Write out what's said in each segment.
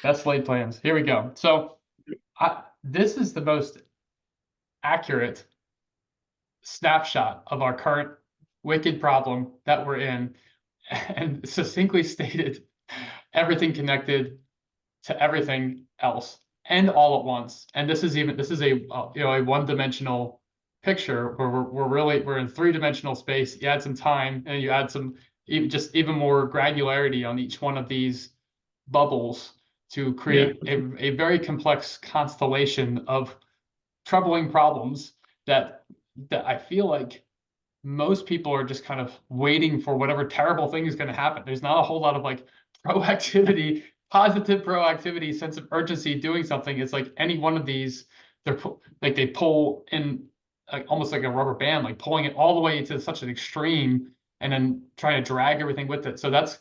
Best laid plans. Here we go. So this is the most accurate snapshot of our current wicked problem that we're in, and succinctly stated everything connected to everything else and all at once. And this is a a one-dimensional picture where we're in three-dimensional space. You add some time and you add some even more granularity on each one of these bubbles to create a very complex constellation of troubling problems that I feel like most people are just kind of waiting for whatever terrible thing is going to happen. There's not a whole lot of like proactivity, positive proactivity, sense of urgency doing something. It's like any one of these, they pull in like almost like a rubber band, like pulling it all the way to such an extreme and then trying to drag everything with it. So that's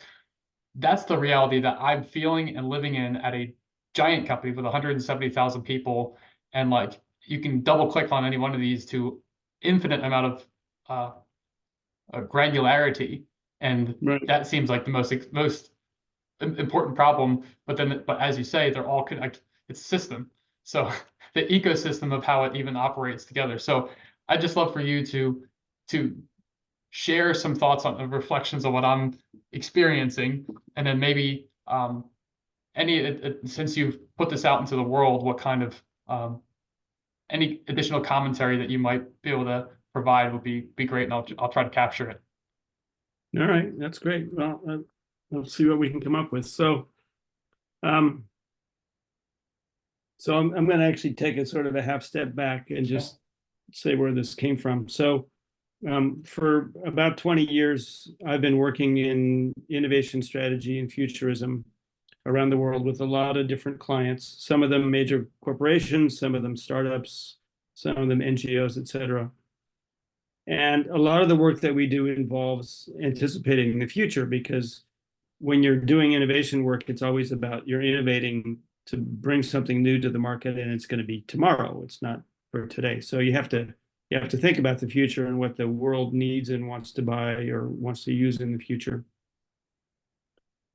the reality that I'm feeling and living in at a giant company with 170,000 people. And like you can double click on any one of these to infinite amount of granularity, and that seems like the most important problem. But as you say, they're all connected. It's a system. So the ecosystem of how it even operates together. So I'd just love for you to share some thoughts on reflections on what I'm experiencing, and then maybe since you've put this out into the world, what kind of any additional commentary that you might be able to provide would be great, and I'll try to capture it. All right, that's great. Well, we'll see what we can come up with. So, I'm going to actually take a sort of a half step back and just say where this came from. So, for about 20 years, I've been working in innovation strategy and futurism around the world with a lot of different clients, some of them major corporations, some of them startups, some of them NGOs, et cetera. And a lot of the work that we do involves anticipating the future, because when you're doing innovation work, it's always about you're innovating to bring something new to the market, and it's going to be tomorrow. It's not for today. So you have to think about the future and what the world needs and wants to buy or wants to use in the future.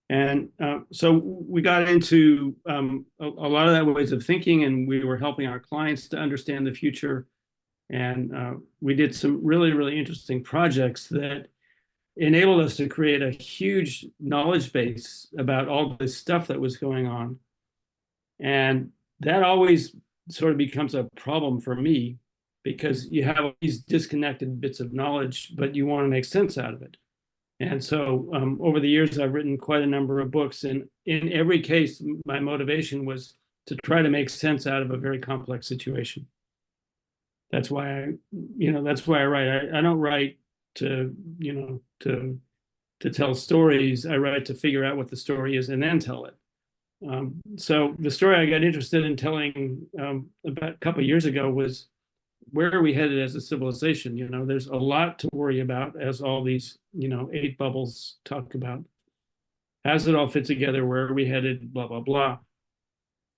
And so we got into a lot of that ways of thinking, and we were helping our clients to understand the future. And we did some really, really interesting projects that enabled us to create a huge knowledge base about all this stuff that was going on. And that always sort of becomes a problem for me, because you have these disconnected bits of knowledge, but you want to make sense out of it. And so over the years, I've written quite a number of books. And in every case, my motivation was to try to make sense out of a very complex situation. That's why I write. I don't write to tell stories. I write to figure out what the story is and then tell it. So the story I got interested in telling about a couple of years ago was, where are we headed as a civilization? There's a lot to worry about, as all these 8 bubbles talk about. How does it all fit together? Where are we headed? Blah, blah, blah.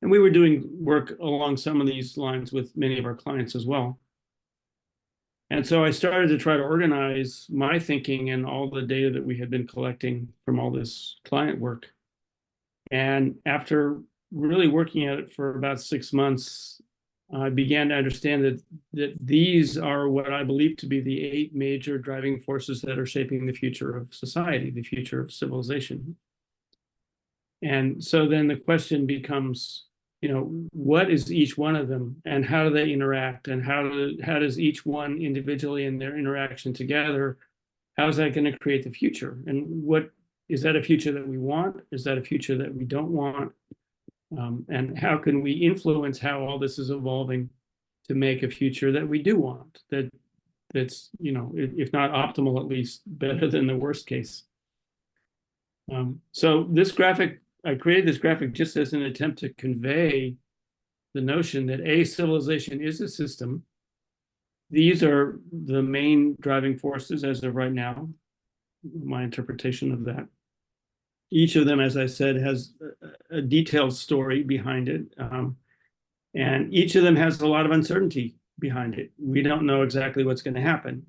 And we were doing work along some of these lines with many of our clients as well. And so I started to try to organize my thinking and all the data that we had been collecting from all this client work. And after really working at it for about 6 months, I began to understand that these are what I believe to be the 8 major driving forces that are shaping the future of society, the future of civilization. And so then the question becomes, what is each one of them, and how do they interact, and how does each one individually and their interaction together, how is that going to create the future? And what is that a future that we want? Is that a future that we don't want? And how can we influence how all this is evolving to make a future that we do want, that's if not optimal, at least better than the worst case. So I created this graphic just as an attempt to convey the notion that a civilization is a system. These are the main driving forces as of right now, my interpretation of that. Each of them, as I said, has a detailed story behind it. And each of them has a lot of uncertainty behind it. We don't know exactly what's going to happen.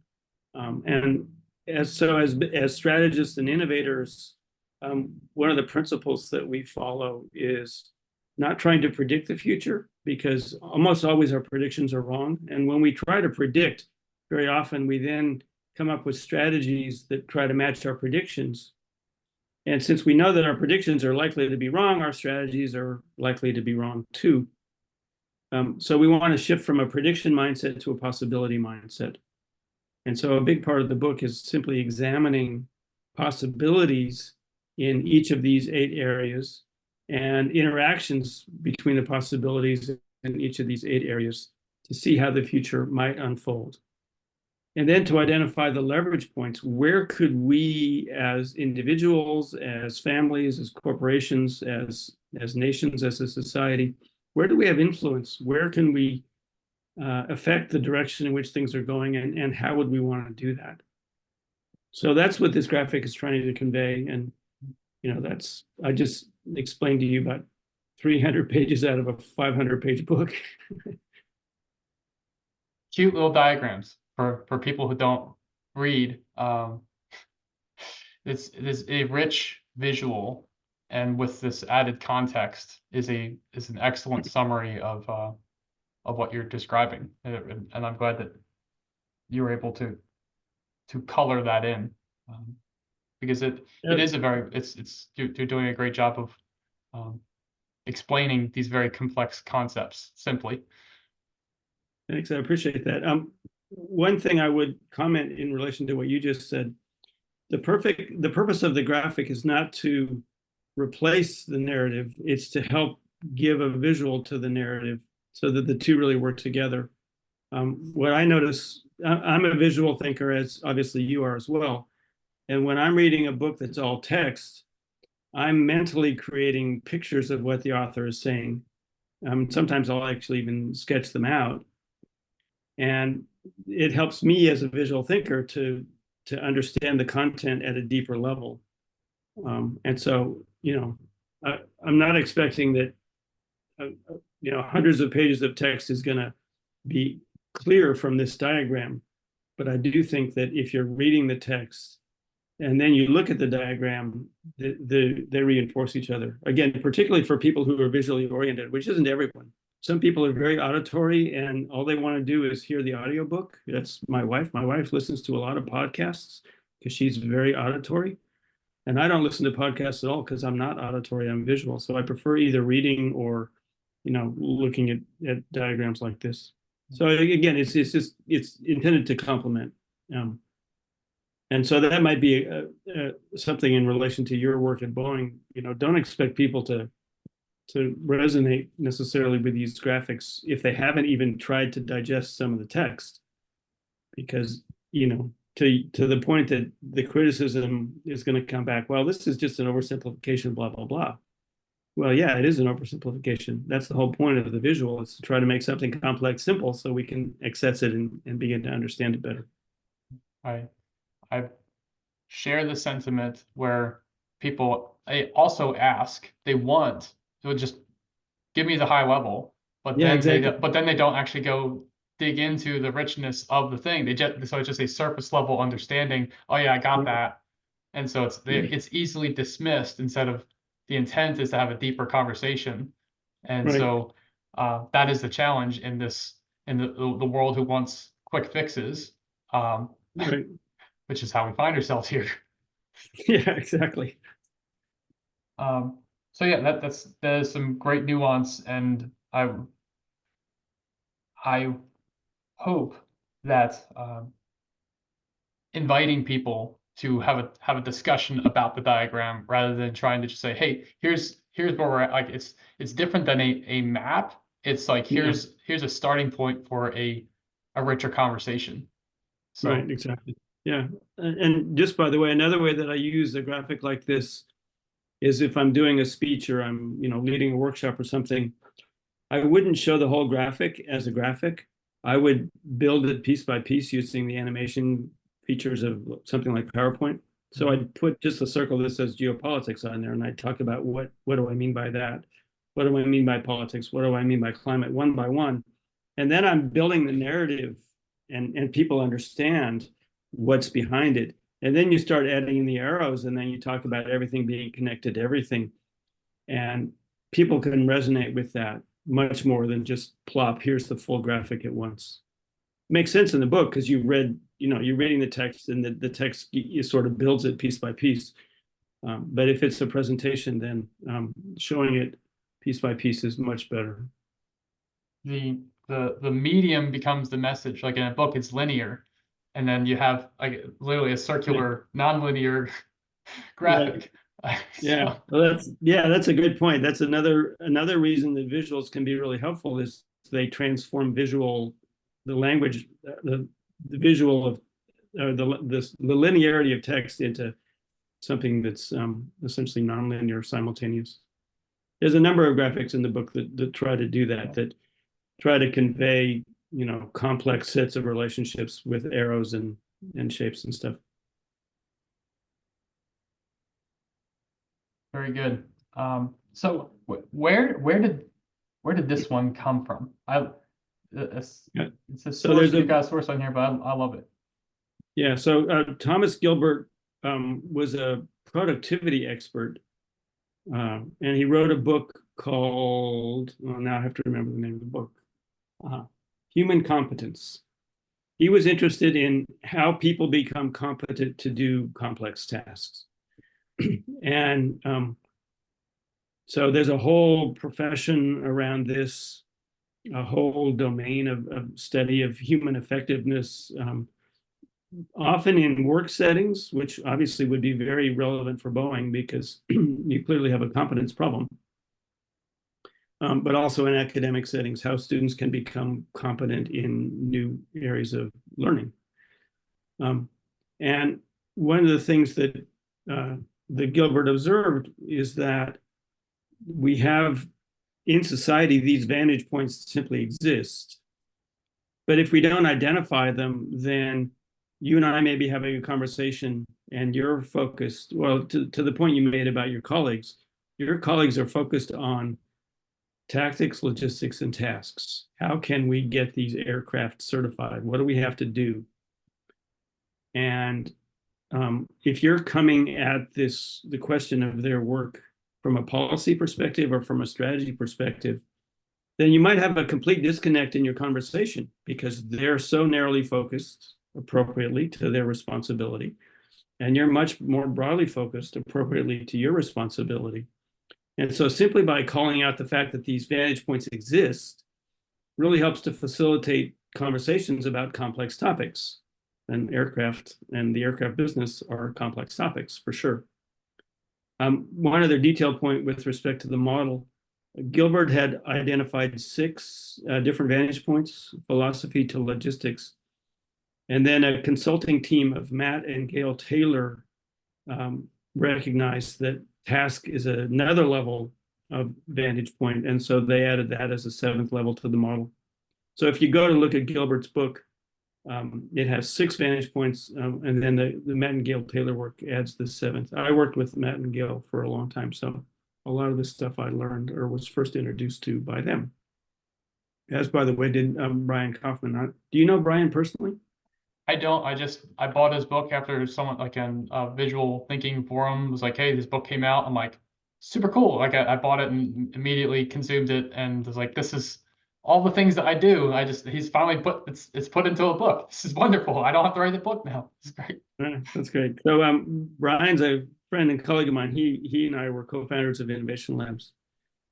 And as strategists and innovators, one of the principles that we follow is not trying to predict the future, because almost always our predictions are wrong. And when we try to predict, very often we then come up with strategies that try to match our predictions. And since we know that our predictions are likely to be wrong, our strategies are likely to be wrong too. So we want to shift from a prediction mindset to a possibility mindset. And so a big part of the book is simply examining possibilities in each of these 8 areas and interactions between the possibilities in each of these 8 areas to see how the future might unfold. And then to identify the leverage points. Where could we as individuals, as families, as corporations, as nations, as a society, where do we have influence? Where can we affect the direction in which things are going, and how would we want to do that? So that's what this graphic is trying to convey. And, I just explained to you about 300 pages out of a 500-page book. Cute little diagrams for people who don't read. It's a rich visual, and with this added context is an excellent summary of what you're describing, and I'm glad that you were able to color that in, because it is you're doing a great job of explaining these very complex concepts simply. Thanks, I appreciate that. One thing I would comment in relation to what you just said, the purpose of the graphic is not to replace the narrative, it's to help give a visual to the narrative so that the two really work together. What I notice, I'm a visual thinker, as obviously you are as well. And when I'm reading a book that's all text, I'm mentally creating pictures of what the author is saying. Sometimes I'll actually even sketch them out. And it helps me as a visual thinker to understand the content at a deeper level. And so, I'm not expecting that, hundreds of pages of text is going to be clear from this diagram. But I do think that if you're reading the text and then you look at the diagram, they reinforce each other. Again, particularly for people who are visually oriented, which isn't everyone. Some people are very auditory and all they want to do is hear the audiobook. That's my wife. My wife listens to a lot of podcasts because she's very auditory. And I don't listen to podcasts at all because I'm not auditory, I'm visual. So I prefer either reading or, looking at diagrams like this. So again, it's intended to complement. And so that might be something in relation to your work at Boeing. Don't expect people to resonate necessarily with these graphics if they haven't even tried to digest some of the text, because to the point that the criticism is going to come back, well, this is just an oversimplification, blah blah blah. Well, yeah, it is an oversimplification. That's the whole point of the visual, is to try to make something complex simple so we can access it and begin to understand it better. I share the sentiment where people also ask, they want to just give me the high level, but Yeah, then exactly. then they don't actually go dig into the richness of the thing. So it's just a surface level understanding. Oh yeah, I got that. And so it's easily dismissed instead of the intent is to have a deeper conversation. And so that is the challenge in the world who wants quick fixes, which is how we find ourselves here. Yeah, exactly. So yeah, that is some great nuance, and I hope that inviting people to have a discussion about the diagram rather than trying to just say, hey, here's where we're at. Like it's different than a map. It's like here's a starting point for a richer conversation. So, right, exactly. Yeah. And just by the way, another way that I use a graphic like this is if I'm doing a speech or I'm, leading a workshop or something, I wouldn't show the whole graphic as a graphic. I would build it piece by piece using the animation features of something like PowerPoint. So I'd put just a circle that says geopolitics on there, and I'd talk about what do I mean by that? What do I mean by politics? What do I mean by climate, one by one? And then I'm building the narrative, and people understand what's behind it. And then you start adding in the arrows, and then you talk about everything being connected to everything. And people can resonate with that much more than just plop, here's the full graphic at once. Makes sense in the book because you read, you're reading the text, and the text you sort of builds it piece by piece. But if it's a presentation, then showing it piece by piece is much better. The medium becomes the message. Like in a book, it's linear, and then you have like literally a circular, non-linear graphic. Yeah, well, that's a good point. That's another reason that visuals can be really helpful is they transform the language, the visual of the linearity of text into something that's essentially nonlinear, simultaneous. There's a number of graphics in the book that try to do that try to convey, complex sets of relationships with arrows and shapes and stuff. Very good. So where did this one come from? It's a source, you got a source on here, but I love it. Yeah. So Thomas Gilbert was a productivity expert, and he wrote a book called, well, now I have to remember the name of the book, Human Competence. He was interested in how people become competent to do complex tasks. And so there's a whole profession around this, a whole domain of study of human effectiveness, often in work settings, which obviously would be very relevant for Boeing because you clearly have a competence problem. But also in academic settings, how students can become competent in new areas of learning. And one of the things that Gilbert observed is that we have in society these vantage points simply exist. But if we don't identify them, then you and I may be having a conversation and you're focused, well, to the point you made about your colleagues are focused on tactics, logistics, and tasks. How can we get these aircraft certified? What do we have to do? And if you're coming at the question of their work from a policy perspective or from a strategy perspective, then you might have a complete disconnect in your conversation because they're so narrowly focused appropriately to their responsibility, and you're much more broadly focused appropriately to your responsibility. And so simply by calling out the fact that these vantage points exist really helps to facilitate conversations about complex topics. And aircraft and the aircraft business are complex topics for sure. One other detailed point with respect to the model, Gilbert had identified 6 different vantage points, philosophy to logistics. And then a consulting team of Matt and Gail Taylor recognized that task is another level of vantage point. And so they added that as a 7th level to the model. So if you go to look at Gilbert's book, it has 6 vantage points, and then the Matt and Gail Taylor work adds the 7th. I worked with Matt and Gail for a long time, so a lot of this stuff I learned or was first introduced to by them. As, by the way, did Brian Kaufman. Do you know Brian personally? I don't. I bought his book after someone like in a visual thinking forum was like, hey, this book came out. I'm like, super cool. Like I bought it and immediately consumed it and was like, this is all the things that I do. He's finally it's put into a book. This is wonderful. I don't have to write the book now. It's great. That's great. So Brian's a friend and colleague of mine. He and I were co-founders of Innovation Labs.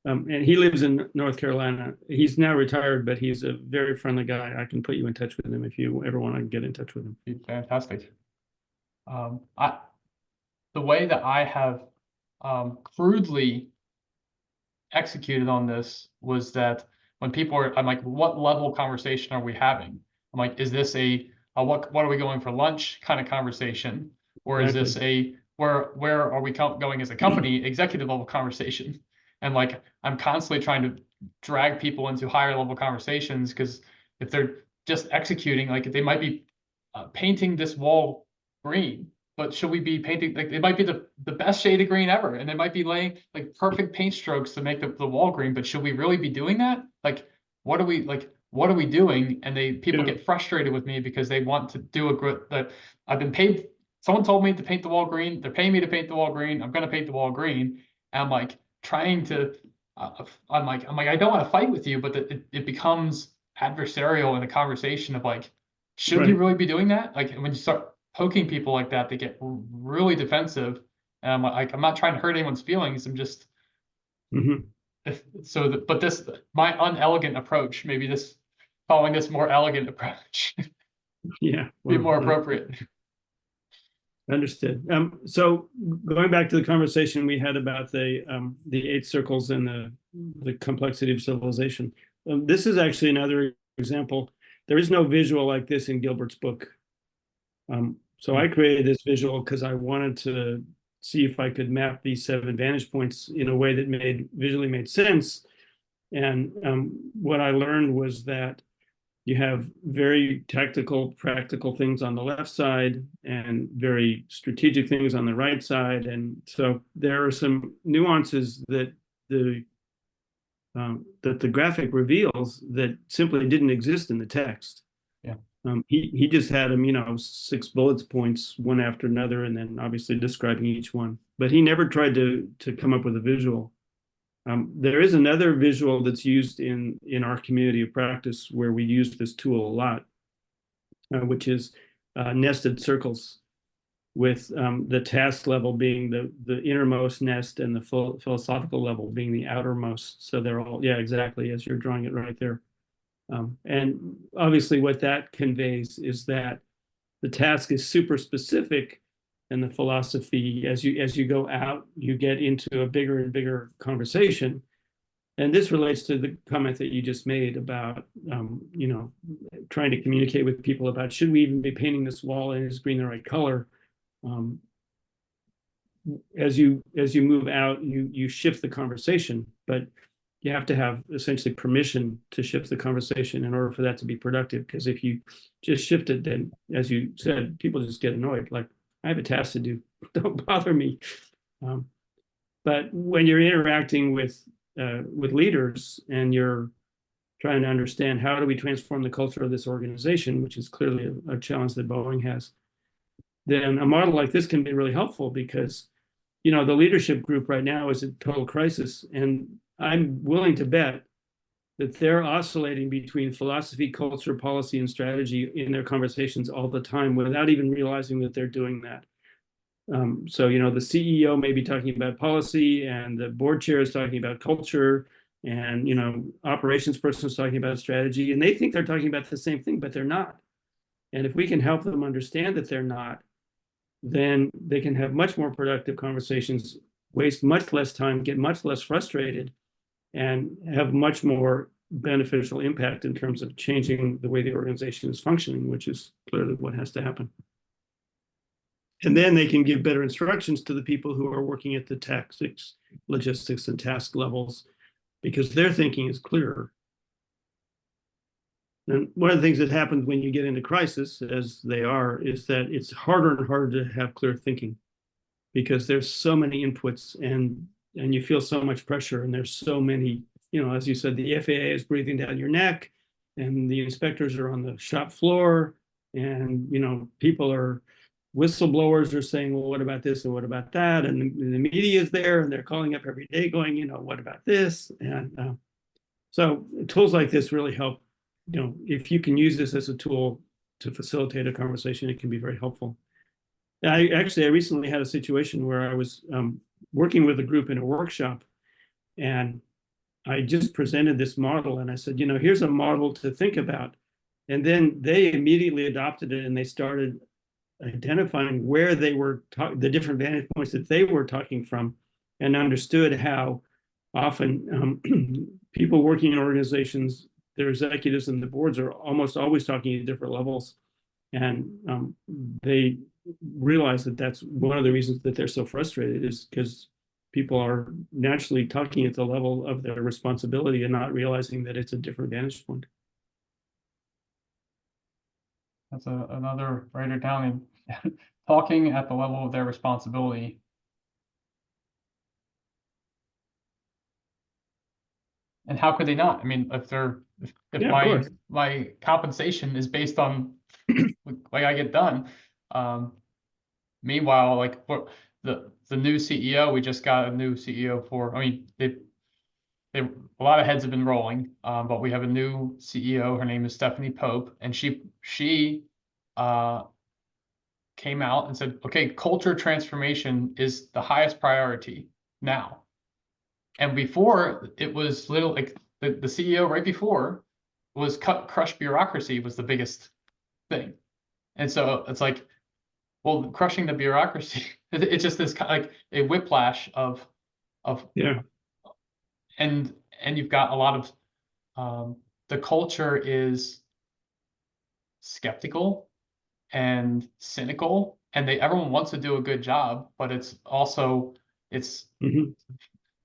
And he lives in North Carolina. He's now retired, but he's a very friendly guy. I can put you in touch with him if you ever want to get in touch with him. Fantastic. The way that I have crudely executed on this was that when people are, I'm like, what level conversation are we having? I'm like, is this a what are we going for lunch kind of conversation, or is this a where are we going as a company executive level conversation? And like, I'm constantly trying to drag people into higher level conversations because if they're just executing, like they might be painting this wall green, but should we be painting, like it might be the best shade of green ever, and they might be laying like perfect paint strokes to make the wall green, but should we really be doing that? Like, what are we doing? And people get frustrated with me because they want to do a good, that I've been paid, someone told me to paint the wall green, they're paying me to paint the wall green, I'm going to paint the wall green. And I'm like trying to I'm like, I don't want to fight with you, but it becomes adversarial in the conversation of like, should we Right. really be doing that? Like when you start poking people like that, they get really defensive. And I'm like, I'm not trying to hurt anyone's feelings. I'm just Hmm. but this my unelegant approach, maybe this following this more elegant approach Yeah. be Well, more appropriate. understood. So going back to the conversation we had about the eight circles and the complexity of civilization, this is actually another example. There is no visual like this in Gilbert's book. So I created this visual because I wanted to see if I could map these 7 vantage points in a way that visually made sense. And what I learned was that you have very tactical, practical things on the left side and very strategic things on the right side. And so there are some nuances that the graphic reveals that simply didn't exist in the text. Yeah. He just had them, 6 bullet points, one after another, and then obviously describing each one. But he never tried to come up with a visual. There is another visual that's used in our community of practice where we use this tool a lot, which is nested circles, with the task level being the innermost nest and the philosophical level being the outermost. So they're all, yeah, exactly as you're drawing it right there. And obviously what that conveys is that the task is super specific, and the philosophy, as you go out, you get into a bigger and bigger conversation. And this relates to the comment that you just made about, trying to communicate with people about, should we even be painting this wall, and is green the right color? Um, as you move out, you shift the conversation, but you have to have essentially permission to shift the conversation in order for that to be productive. Because if you just shift it, then, as you said, people just get annoyed. Like, I have a task to do. Don't bother me. But when you're interacting with leaders and you're trying to understand how do we transform the culture of this organization, which is clearly a challenge that Boeing has, then a model like this can be really helpful because, the leadership group right now is a total crisis. And I'm willing to bet that they're oscillating between philosophy, culture, policy, and strategy in their conversations all the time without even realizing that they're doing that. So, the CEO may be talking about policy, and the board chair is talking about culture, and, operations person is talking about strategy, and they think they're talking about the same thing, but they're not. And if we can help them understand that they're not, then they can have much more productive conversations, waste much less time, get much less frustrated, and have much more beneficial impact in terms of changing the way the organization is functioning, which is clearly what has to happen. And then they can give better instructions to the people who are working at the tactics, logistics, and task levels, because their thinking is clearer. And one of the things that happens when you get into crisis, as they are, is that it's harder and harder to have clear thinking, because there's so many inputs, and you feel so much pressure, and there's so many, as you said, the FAA is breathing down your neck, and the inspectors are on the shop floor, and people are, whistleblowers are saying, well, what about this and what about that? And the media is there, and they're calling up every day going, what about this? And so tools like this really help. If you can use this as a tool to facilitate a conversation, it can be very helpful. I recently had a situation where I was working with a group in a workshop, and I just presented this model, and I said, here's a model to think about. And then they immediately adopted it, and they started identifying where they were the different vantage points that they were talking from, and understood how often people working in organizations, their executives and the boards, are almost always talking at different levels. And they realize that that's one of the reasons that they're so frustrated, is because people are naturally talking at the level of their responsibility and not realizing that it's a different vantage point. That's another writer down talking at the level of their responsibility. And how could they not? I mean, if Yeah, my compensation is based on like I get done. Meanwhile, like the new CEO, we just got a new CEO for. I mean, they've a lot of heads have been rolling, but we have a new CEO. Her name is Stephanie Pope, and she came out and said, okay, culture transformation is the highest priority now. And before, it was little, like the CEO right before was crush bureaucracy was the biggest thing. And so it's like, well, crushing the bureaucracy, it's just this kind of like a whiplash of Yeah. and you've got a lot of the culture is skeptical and cynical, and everyone wants to do a good job, but it's also Mhm.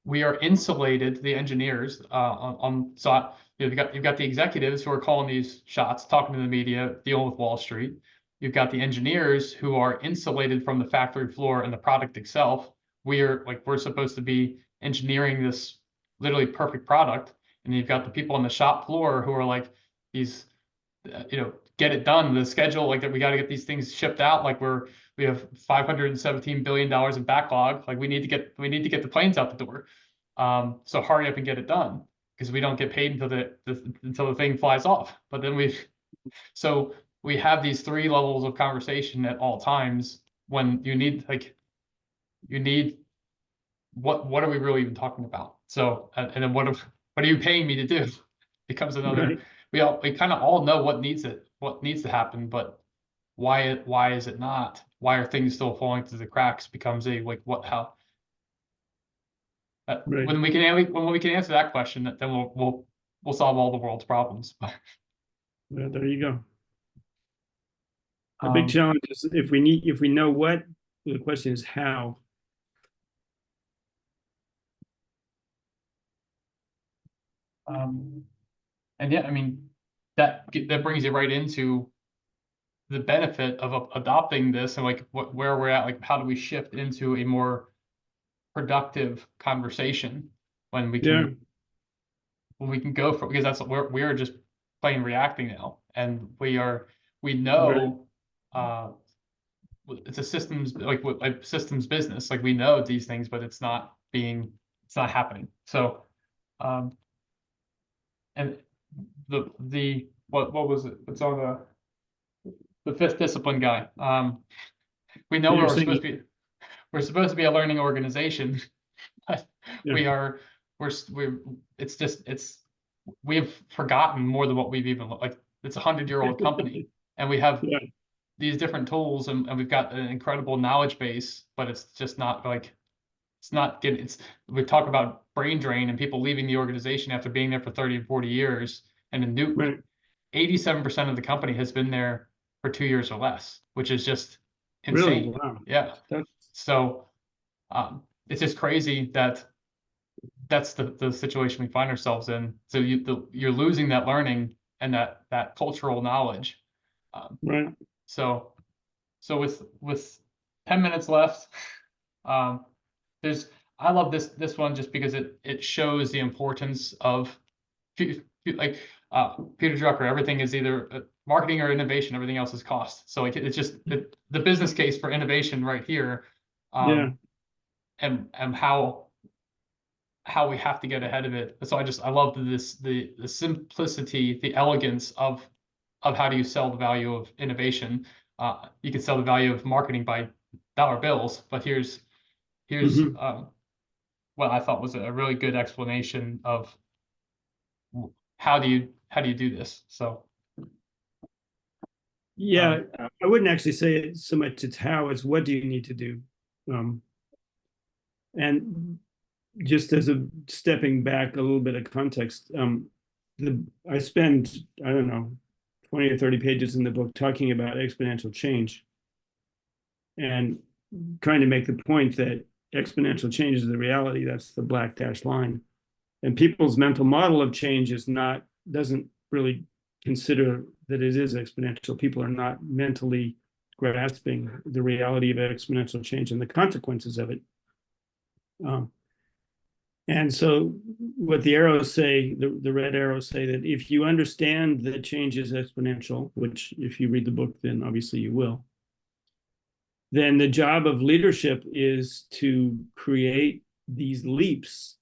we are insulated, the engineers, so you've got the executives who are calling these shots, talking to the media, dealing with Wall Street. You've got the engineers who are insulated from the factory floor and the product itself. We're supposed to be engineering this literally perfect product, and you've got the people on the shop floor who are like these, get it done. The schedule, like that, we got to get these things shipped out. Like we have $517 billion in backlog. Like we need to get the planes out the door. So hurry up and get it done, because we don't get paid until until the thing flies off. But then so we have these three levels of conversation at all times when you need what are we really even talking about? So and then what are you paying me to do? Becomes another. Right. We kind of all know what needs to happen, but why is it not? Why are things still falling through the cracks? Becomes a like what how. Right. When we can answer that question, then we'll solve all the world's problems. Well, there you go. A big Um, challenge is if we know what, the question is how. um, and yeah, I mean that brings you right into the benefit of adopting this, and like where we're at. Like, how do we shift into a more productive conversation when Yeah. we can go for, because that's we're just plain reacting now, and we Right. know it's a systems, like systems business. Like we know these things, but it's not happening. So um and what was it? It's on the fifth discipline guy. We know You're we're saying, supposed to be a learning organization, but yeah. we are we're it's just we have forgotten more than what we've even like. It's a 100-year-old company, and we have Yeah. these different tools, and we've got an incredible knowledge base, but it's just not like it's not getting it's we talk about brain drain and people leaving the organization after being there for 30 and 40 years, and a new Right. 87% of the company has been there for 2 years or less, which is just Really? insane. Wow. Yeah. That's So it's just crazy that that's the situation we find ourselves in. So you're losing that learning and that cultural knowledge. Um, right. so with 10 minutes left, um, there's I love this one just because it shows the importance of like Peter Drucker. Everything is either marketing or innovation. Everything else is cost. So like it's just the business case for innovation right here, Yeah. and how we have to get ahead of it. So I love the simplicity, the elegance of how do you sell the value of innovation. You can sell the value of marketing by dollar bills, but here's Hmm. what I thought was a really good explanation of how do you do this. So Yeah. um, I wouldn't actually say it so much it's how, it's what do you need to do. And just as a stepping back a little bit of context, I spend, I don't know, 20 or 30 pages in the book talking about exponential change and trying to make the point that exponential change is the reality. That's the black dash line. And people's mental model of change doesn't really consider that it is exponential. People are not mentally grasping the reality of exponential change and the consequences of it. And so what the arrows say, the red arrows say that if you understand that change is exponential, which if you read the book, then obviously you will, then the job of leadership is to create these leaps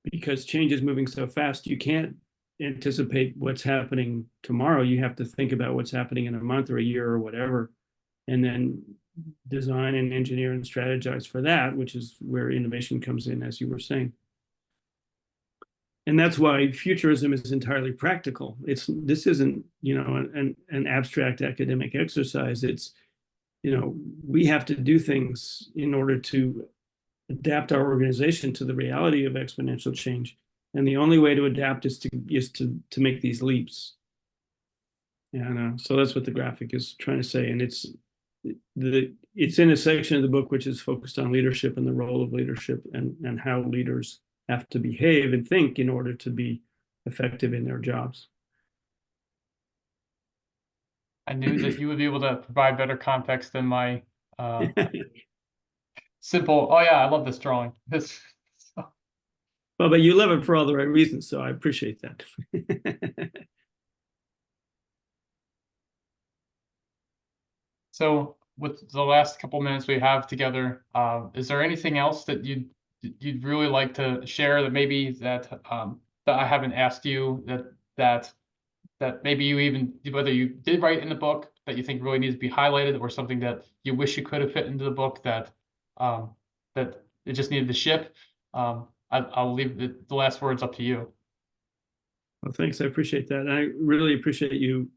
because change is moving so fast, you can't anticipate what's happening tomorrow. You have to think about what's happening in a month or a year or whatever, and then design and engineer and strategize for that, which is where innovation comes in, as you were saying. And that's why futurism is entirely practical. This isn't, an abstract academic exercise. It's, we have to do things in order to adapt our organization to the reality of exponential change. And the only way to adapt is to make these leaps. And so that's what the graphic is trying to say. And it's in a section of the book which is focused on leadership and the role of leadership and how leaders have to behave and think in order to be effective in their jobs. I knew that you would be able to provide better context than my simple, oh yeah, I love this drawing. Well, but you love it for all the right reasons, so I appreciate that. So with the last couple minutes we have together, is there anything else that you'd really like to share that maybe that I haven't asked you that maybe you even, whether you did write in the book that you think really needs to be highlighted, or something that you wish you could have fit into the book that that it just needed to ship? I'll leave the last words up to you. Well, thanks. I appreciate that. And I really appreciate you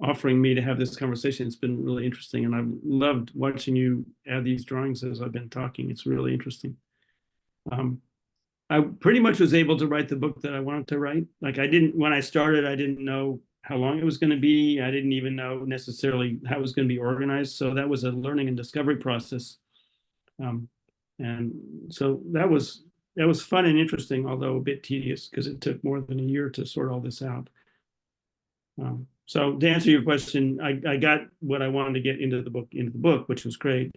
offering me to have this conversation. It's been really interesting, and I've loved watching you add these drawings as I've been talking. It's really interesting. I pretty much was able to write the book that I wanted to write. Like when I started, I didn't know how long it was going to be. I didn't even know necessarily how it was going to be organized. So that was a learning and discovery process. And so that was fun and interesting, although a bit tedious because it took more than a year to sort all this out. So to answer your question, I got what I wanted to get into the book, which was great.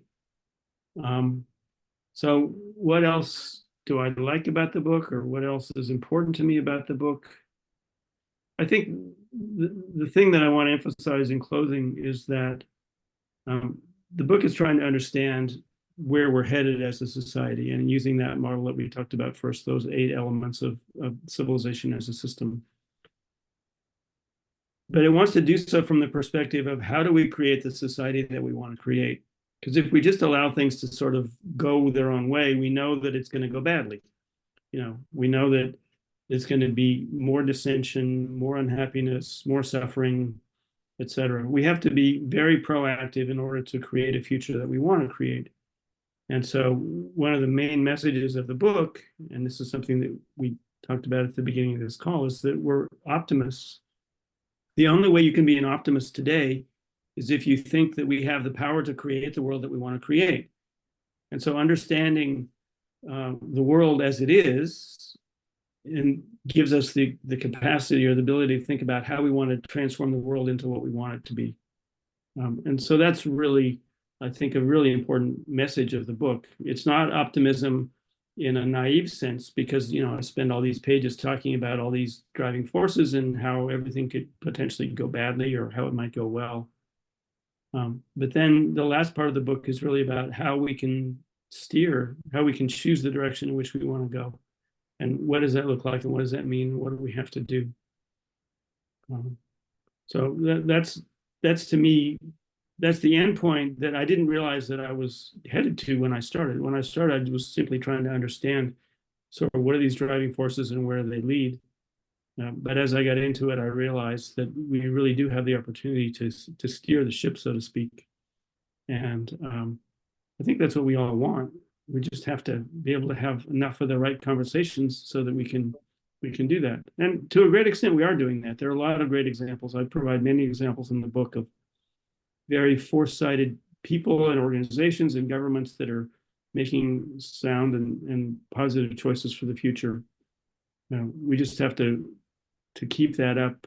So what else do I like about the book, or what else is important to me about the book? I think the thing that I want to emphasize in closing is that the book is trying to understand where we're headed as a society, and using that model that we talked about first, those 8 elements of civilization as a system. But it wants to do so from the perspective of how do we create the society that we want to create? Because if we just allow things to sort of go their own way, we know that it's going to go badly. We know that it's going to be more dissension, more unhappiness, more suffering, etc. We have to be very proactive in order to create a future that we want to create. And so one of the main messages of the book, and this is something that we talked about at the beginning of this call, is that we're optimists. The only way you can be an optimist today is if you think that we have the power to create the world that we want to create. And so understanding the world as it is and gives us the capacity or the ability to think about how we want to transform the world into what we want it to be. And so that's really, I think, a really important message of the book. It's not optimism in a naive sense, because I spend all these pages talking about all these driving forces and how everything could potentially go badly or how it might go well. But then the last part of the book is really about how we can steer, how we can choose the direction in which we want to go. And what does that look like? And what does that mean? What do we have to do? So that's to me, that's the end point that I didn't realize that I was headed to when I started. When I started, I was simply trying to understand sort of what are these driving forces and where do they lead. But as I got into it, I realized that we really do have the opportunity to steer the ship, so to speak. And I think that's what we all want. We just have to be able to have enough of the right conversations so that we can do that. And to a great extent, we are doing that. There are a lot of great examples. I provide many examples in the book of very foresighted people and organizations and governments that are making sound and positive choices for the future. We just have to keep that up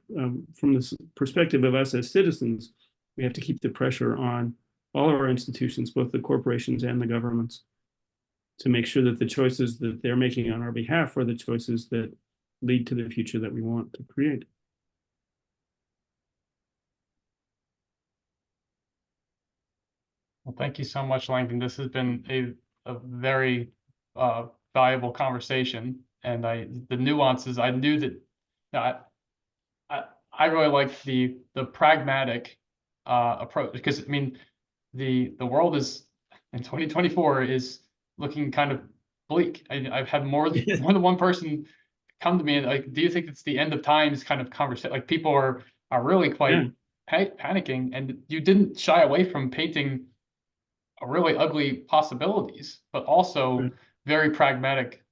from the perspective of us as citizens. We have to keep the pressure on all of our institutions, both the corporations and the governments, to make sure that the choices that they're making on our behalf are the choices that lead to the future that we want to create. Well, thank you so much, Langdon. This has been a very valuable conversation. and the nuances. I knew that, you know, I really like the pragmatic approach, because I mean the world is in 2024 is looking kind of bleak. I've had more than one person come to me and like, do you think it's the end of times kind of conversation? Like people are really quite panicking, and you didn't shy away from painting a really ugly possibilities, but also very pragmatic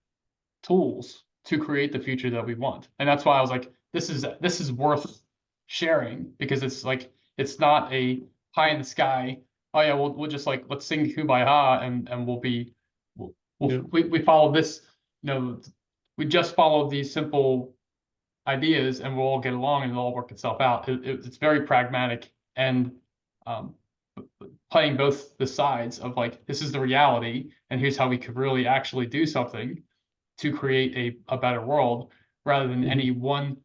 tools to create the future that we want. And that's why I was like, this is worth sharing, because it's like, it's not a pie in the sky. Oh yeah, we'll just like, let's sing Kumbaya and we follow this, you know, we just follow these simple ideas and we'll all get along and it'll all work itself out. It's very pragmatic, and um, playing both the sides of like, this is the reality and here's how we could really actually do something to create a better world, rather than any one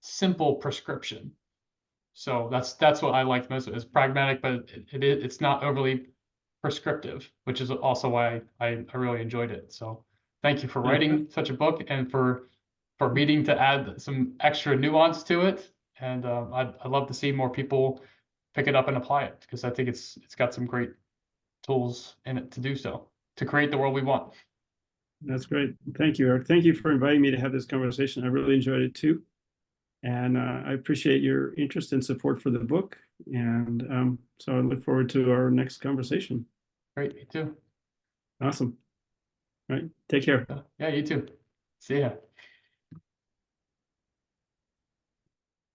simple prescription. So that's what I like most of it, is pragmatic, but it's not overly prescriptive, which is also why I really enjoyed it. So thank you for writing such a book, and for meeting to add some extra nuance to it. And I'd love to see more people pick it up and apply it, because I think it's got some great tools in it to do so, to create the world we want. That's great. Thank you, Eric. Thank you for inviting me to have this conversation. I really enjoyed it too. And I appreciate your interest and support for the book. And so I look forward to our next conversation. Great, me too. Awesome. All right, take care. Yeah, you too. See ya.